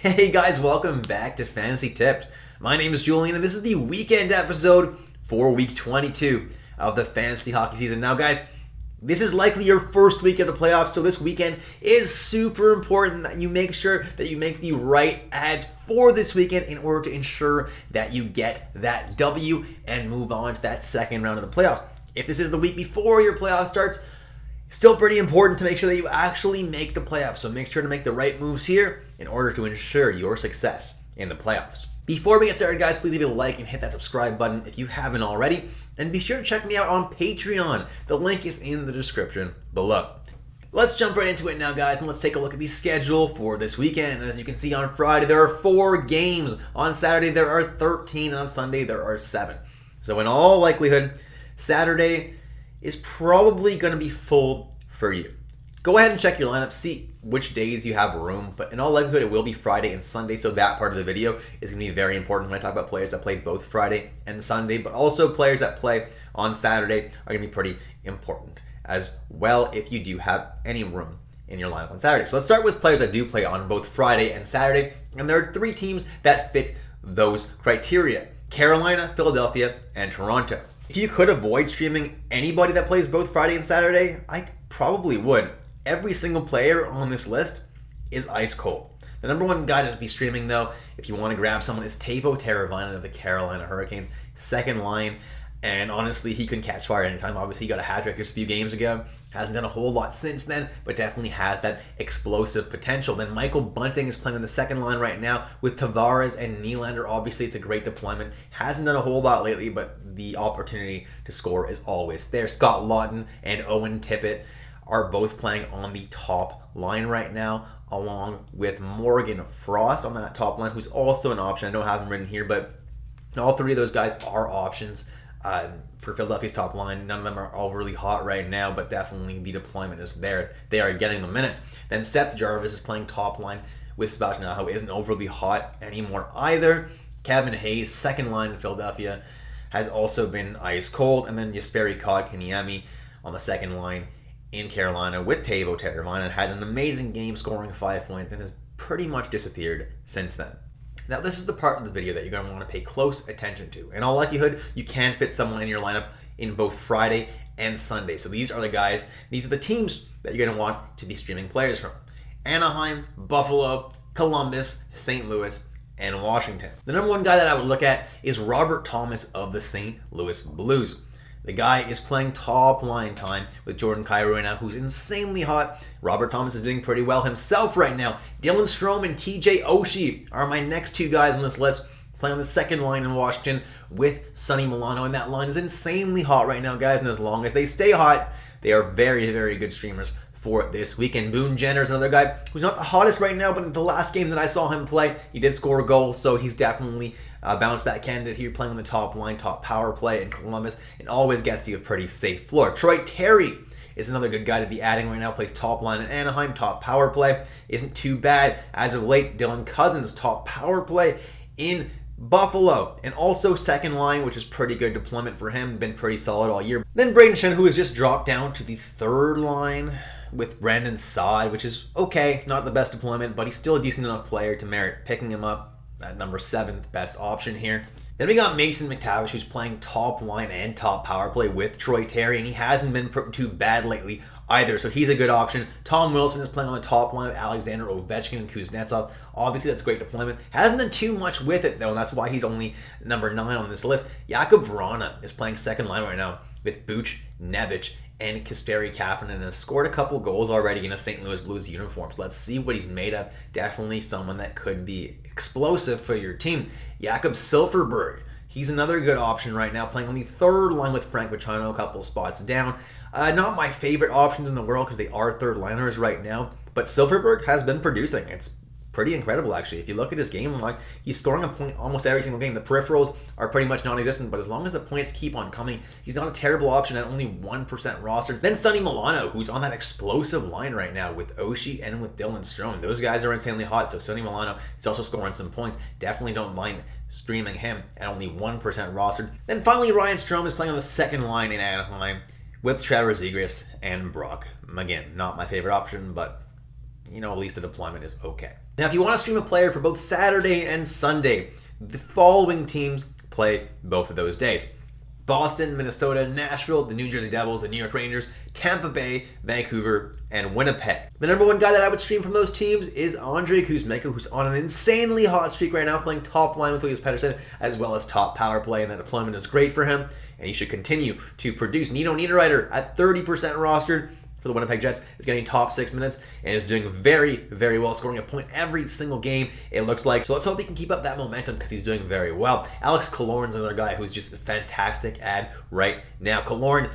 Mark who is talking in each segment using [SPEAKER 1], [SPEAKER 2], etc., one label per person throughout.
[SPEAKER 1] Hey guys, welcome back to Fantasy Tipped. My name is Julian and this is the weekend episode for week 22 of the fantasy hockey season. Now guys, this is likely your first week of the playoffs, so this weekend is super important that you make sure that you make the right ads for this weekend in order to ensure that you get that W and move on to that second round of the playoffs. If this is the week before your playoff starts, still pretty important to make sure that you actually make the playoffs. So make sure to make the right moves here in order to ensure your success in the playoffs. Before we get started, guys, please leave a like and hit that subscribe button if you haven't already. And be sure to check me out on Patreon. The link is in the description below. Let's jump right into it now, guys, and let's take a look at the schedule for this weekend. As you can see, on Friday, there are 4 games. On Saturday, there are 13. And on Sunday, there are 7. So in all likelihood, Saturday is probably going to be full for you. Go ahead and check your lineup, see which days you have room, but in all likelihood it will be Friday and Sunday, so that part of the video is going to be very important when I talk about players that play both Friday and Sunday, but also players that play on Saturday are going to be pretty important as well if you do have any room in your lineup on Saturday. So let's start with players that do play on both Friday and Saturday, and there are 3 teams that fit those criteria: Carolina, Philadelphia, and Toronto. If you could avoid streaming anybody that plays both Friday and Saturday, I probably would. Every single player on this list is ice cold. The number one guy to be streaming, though, if you want to grab someone, is Teuvo Teravainen of the Carolina Hurricanes. Second line, and honestly, he can catch fire anytime. Obviously, he got a hat trick just a few games ago. Hasn't done a whole lot since then, but definitely has that explosive potential. Then Michael Bunting is playing on the second line right now with Tavares and Nylander. Obviously, it's a great deployment. Hasn't done a whole lot lately, but the opportunity to score is always there. Scott Laughton and Owen Tippett are both playing on the top line right now, along with Morgan Frost on that top line, who's also an option. I don't have him written here, but all 3 of those guys are options for Philadelphia's top line. None of them are overly hot right now, but definitely the deployment is there. They are getting the minutes. Then Seth Jarvis is playing top line with Sebastian Aho, who isn't overly hot anymore either. Kevin Hayes, second line in Philadelphia, has also been ice cold. And then Jesperi Kotkaniemi on the second line in Carolina with Teuvo Teravainen had an amazing game, scoring 5 points, and has pretty much disappeared since then. Now, this is the part of the video that you're going to want to pay close attention to. In all likelihood, you can fit someone in your lineup in both Friday and Sunday. So these are the guys, these are the teams that you're going to want to be streaming players from: Anaheim, Buffalo, Columbus, St. Louis, and Washington. The number one guy that I would look at is Robert Thomas of the St. Louis Blues. The guy is playing top line time with Jordan Kyrou right now, who's insanely hot. Robert Thomas is doing pretty well himself right now. Dylan Strome and TJ Oshie are my next 2 guys on this list, playing on the second line in Washington with Sonny Milano, and that line is insanely hot right now, guys, and as long as they stay hot, they are very, very good streamers for this weekend. Boone Jenner is another guy who's not the hottest right now, but in the last game that I saw him play, he did score a goal, so he's definitely a bounce back candidate here, playing on the top line, top power play in Columbus, and always gets you a pretty safe floor. Troy Terry is another good guy to be adding right now, plays top line in Anaheim, top power play, isn't too bad as of late. Dylan Cousins, top power play in Buffalo, and also second line, which is pretty good deployment for him, been pretty solid all year. Then Braden Shen, who has just dropped down to the third line with Brandon Saad, which is okay, not the best deployment, but he's still a decent enough player to merit picking him up at number 7th best option here. Then we got Mason McTavish, who's playing top line and top power play with Troy Terry, and he hasn't been too bad lately either, so he's a good option. Tom Wilson is playing on the top line with Alexander Ovechkin and Kuznetsov. Obviously, that's great deployment. Hasn't done too much with it, though, and that's why he's only number 9 on this list. Jakub Vrana is playing second line right now with Buch, Nevich, and Kasperi Kapanen, and has scored a couple goals already in a St. Louis Blues uniform. So let's see what he's made of. Definitely someone that could be explosive for your team. Jakob Silfverberg, he's another good option right now, playing on the third line with Frank Vatrano, a couple spots down. Not my favorite options in the world because they are third liners right now, but Silfverberg has been producing. It's pretty incredible, actually. If you look at his game log, he's scoring a point almost every single game. The peripherals are pretty much non-existent, but as long as the points keep on coming, he's not a terrible option at only 1% roster. Then Sonny Milano, who's on that explosive line right now with Oshie and with Dylan Strome. Those guys are insanely hot, so Sonny Milano is also scoring some points. Definitely don't mind streaming him at only 1% rostered. Then finally, Ryan Strome is playing on the second line in Anaheim with Trevor Zegras and Brock McGinn. Not my favorite option, but at least the deployment is okay. Now, if you want to stream a player for both Saturday and Sunday, the following teams play both of those days: Boston, Minnesota, Nashville, the New Jersey Devils, the New York Rangers, Tampa Bay, Vancouver, and Winnipeg. The number one guy that I would stream from those teams is Andrei Kuzmenko, who's on an insanely hot streak right now, playing top line with Elias Pettersson, as well as top power play, and that deployment is great for him, and he should continue to produce. Nino Niederreiter at 30% rostered for the Winnipeg Jets is getting top 6 minutes and is doing very, very well, scoring a point every single game, it looks like. So let's hope he can keep up that momentum because he's doing very well. Alex Killorn's another guy who's just a fantastic ad right now. Killorn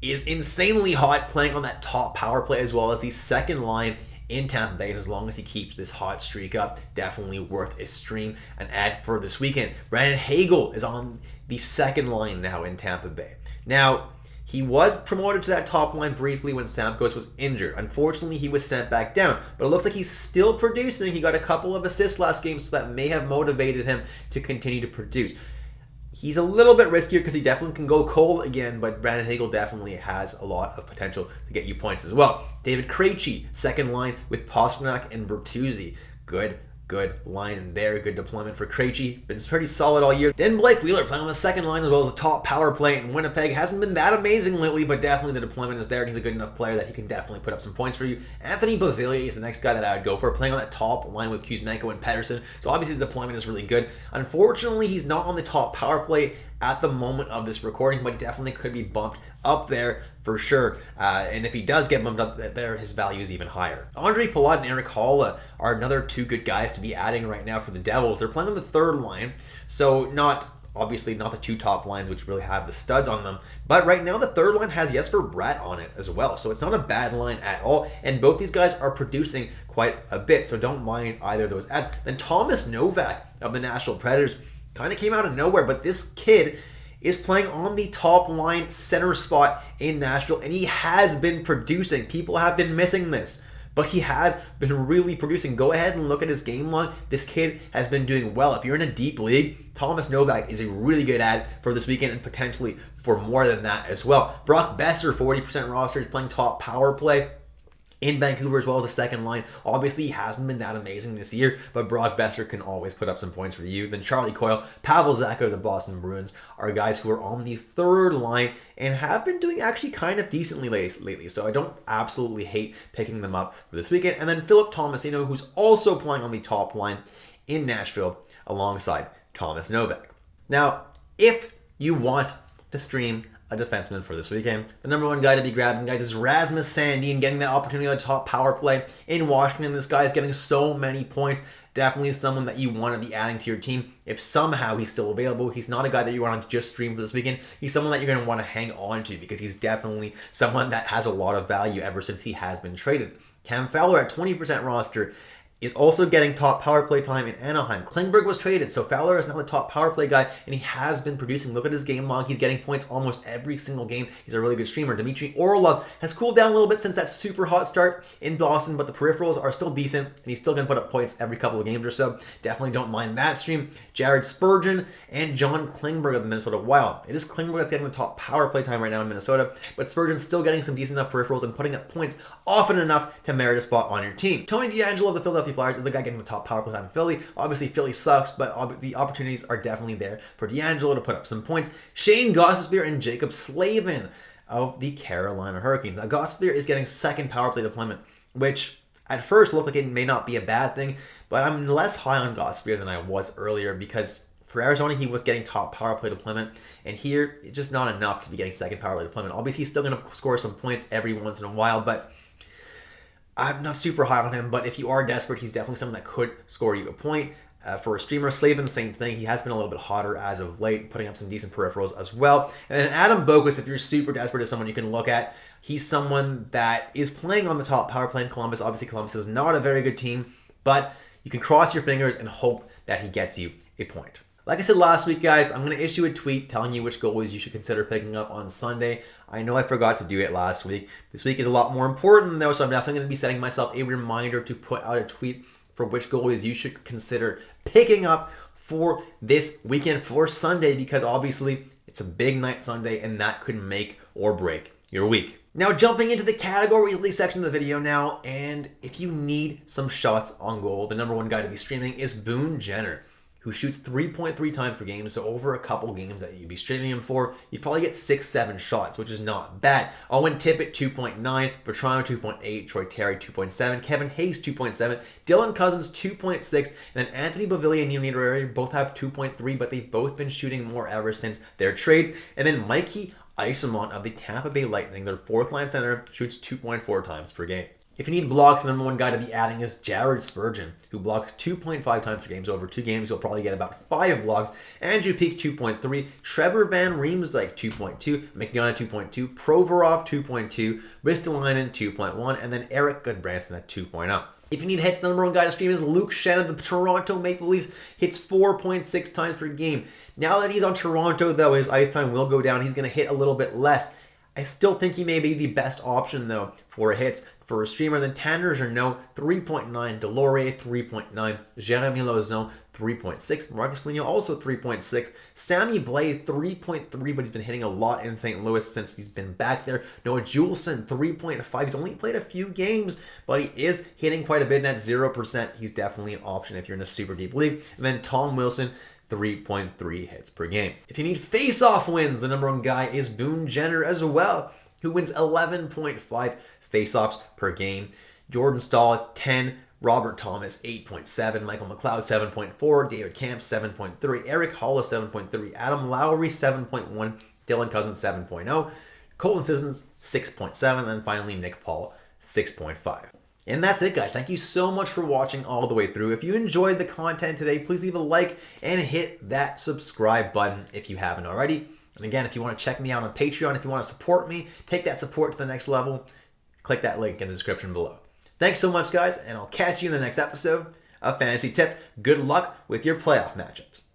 [SPEAKER 1] is insanely hot, playing on that top power play as well as the second line in Tampa Bay, and as long as he keeps this hot streak up, definitely worth a stream, an ad for this weekend. Brandon Hagel is on the second line now in Tampa Bay. Now, he was promoted to that top line briefly when Stamkos was injured. Unfortunately, he was sent back down, but it looks like he's still producing. He got a couple of assists last game, so that may have motivated him to continue to produce. He's a little bit riskier because he definitely can go cold again, but Brandon Hagel definitely has a lot of potential to get you points as well. David Krejci, second line with Pastrnak and Bertuzzi. Good line there. Good deployment for Krejci. Been pretty solid all year. Then Blake Wheeler playing on the second line as well as the top power play in Winnipeg. Hasn't been that amazing lately, but definitely the deployment is there, and he's a good enough player that he can definitely put up some points for you. Anthony Beauvillier is the next guy that I would go for, playing on that top line with Kuzmenko and Pettersson. So obviously the deployment is really good. Unfortunately, he's not on the top power play at the moment of this recording, but he definitely could be bumped up there for sure. And if he does get bumped up there, his value is even higher. Andre Palat and Eric Halla are another two good guys to be adding right now for the Devils. They're playing on the third line, so obviously not the two top lines which really have the studs on them, but right now the third line has Jesper Bratt on it as well, so it's not a bad line at all, and both these guys are producing quite a bit, so don't mind either of those ads. Then Thomas Novak of the Nashville Predators kind of came out of nowhere, but this kid is playing on the top line center spot in Nashville, and he has been producing. People have been missing this, but he has been really producing. Go ahead and look at his game log. This kid has been doing well. If you're in a deep league, Thomas Novak is a really good ad for this weekend and potentially for more than that as well. Brock Besser, 40% roster, is playing top power play in Vancouver as well as the second line. Obviously, he hasn't been that amazing this year, but Brock Besser can always put up some points for you. Then Charlie Coyle, Pavel Zacha of the Boston Bruins are guys who are on the third line and have been doing actually kind of decently lately, so I don't absolutely hate picking them up for this weekend. And then Philip Tomasino, who's also playing on the top line in Nashville alongside Thomas Novak. Now, if you want to stream a defenseman for this weekend, the number one guy to be grabbing, guys, is Rasmus Sandin, getting that opportunity on the top power play in Washington. This guy is getting so many points. Definitely someone that you want to be adding to your team if somehow he's still available. He's not a guy that you want to just stream for this weekend. He's someone that you're going to want to hang on to because he's definitely someone that has a lot of value ever since he has been traded. Cam Fowler at 20% roster is also getting top power play time in Anaheim. Klingberg was traded, so Fowler is now the top power play guy, and he has been producing. Look at his game log. He's getting points almost every single game. He's a really good streamer. Dmitry Orlov has cooled down a little bit since that super hot start in Boston, but the peripherals are still decent, and he's still going to put up points every couple of games or so. Definitely don't mind that stream. Jared Spurgeon and John Klingberg of the Minnesota Wild. It is Klingberg that's getting the top power play time right now in Minnesota, but Spurgeon's still getting some decent enough peripherals and putting up points often enough to merit a spot on your team. Tony DeAngelo of the Philadelphia Flyers is the guy getting the top power play time in Philly. Obviously, Philly sucks, but the opportunities are definitely there for DeAngelo to put up some points. Shane Gostisbehere and Jacob Slavin of the Carolina Hurricanes. Now, Gostisbehere is getting second power play deployment, which at first looked like it may not be a bad thing, but I'm less high on Gostisbehere than I was earlier because for Arizona, he was getting top power play deployment, and here, it's just not enough to be getting second power play deployment. Obviously, he's still going to score some points every once in a while, but I'm not super high on him. But if you are desperate, he's definitely someone that could score you a point. For a streamer, Slavin, same thing. He has been a little bit hotter as of late, putting up some decent peripherals as well. And then Adam Bogus, if you're super desperate, is someone you can look at. He's someone that is playing on the top power play in Columbus. Obviously, Columbus is not a very good team, but you can cross your fingers and hope that he gets you a point. Like I said last week, guys, I'm going to issue a tweet telling you which goalies you should consider picking up on Sunday. I know I forgot to do it last week. This week is a lot more important, though, so I'm definitely going to be setting myself a reminder to put out a tweet for which goalies you should consider picking up for this weekend, for Sunday, because obviously it's a big night Sunday, and that could make or break your week. Now jumping into the category section of the video now, and if you need some shots on goal, the number one guy to be streaming is Boone Jenner, who shoots 3.3 times per game. So over a couple games that you'd be streaming him for, you'd probably get 6-7 shots, which is not bad. Owen Tippett 2.9, Vetrano 2.8, Troy Terry 2.7, Kevin Hayes 2.7, Dylan Cousins 2.6, and then Anthony Bavillia and Neil Niederreiter both have 2.3, but they've both been shooting more ever since their trades. And then Mikey Isamont of the Tampa Bay Lightning, their fourth line center, shoots 2.4 times per game. If you need blocks, the number one guy to be adding is Jared Spurgeon, who blocks 2.5 times per game. So over 2 games, you'll probably get about 5 blocks. Andrew Peak 2.3, Trevor Van Riemsdyk 2.2, McDonough 2.2, Provorov 2.2, Ristolainen 2.1, and then Eric Goodbranson at 2.0. If you need hits, the number one guy to stream is Luke Shannon of the Toronto Maple Leafs, hits 4.6 times per game. Now that he's on Toronto, though, his ice time will go down. He's going to hit a little bit less. I still think he may be the best option, though, for hits for a streamer. Then Tanner Jeannot, 3.9, Delorier, 3.9, Jeremy Lauzon, 3.6, Marcus Foligno, also 3.6, Sammy Blais, 3.3, but he's been hitting a lot in St. Louis since he's been back there. Noah Juleson, 3.5. He's only played a few games, but he is hitting quite a bit, and at 0%, he's definitely an option if you're in a super deep league. And then Tom Wilson, 3.3 hits per game. If you need face-off wins, the number one guy is Boone Jenner as well, who wins 11.5 face-offs per game. Jordan Stahl, 10. Robert Thomas, 8.7. Michael McLeod, 7.4. David Camp, 7.3. Eric Hollow, 7.3. Adam Lowry, 7.1. Dylan Cousins, 7.0. Colton Sissons, 6.7. And then finally, Nick Paul, 6.5. And that's it, guys. Thank you so much for watching all the way through. If you enjoyed the content today, please leave a like and hit that subscribe button if you haven't already. And again, if you want to check me out on Patreon, if you want to support me, take that support to the next level, click that link in the description below. Thanks so much, guys, and I'll catch you in the next episode of Fantasy Tip. Good luck with your playoff matchups.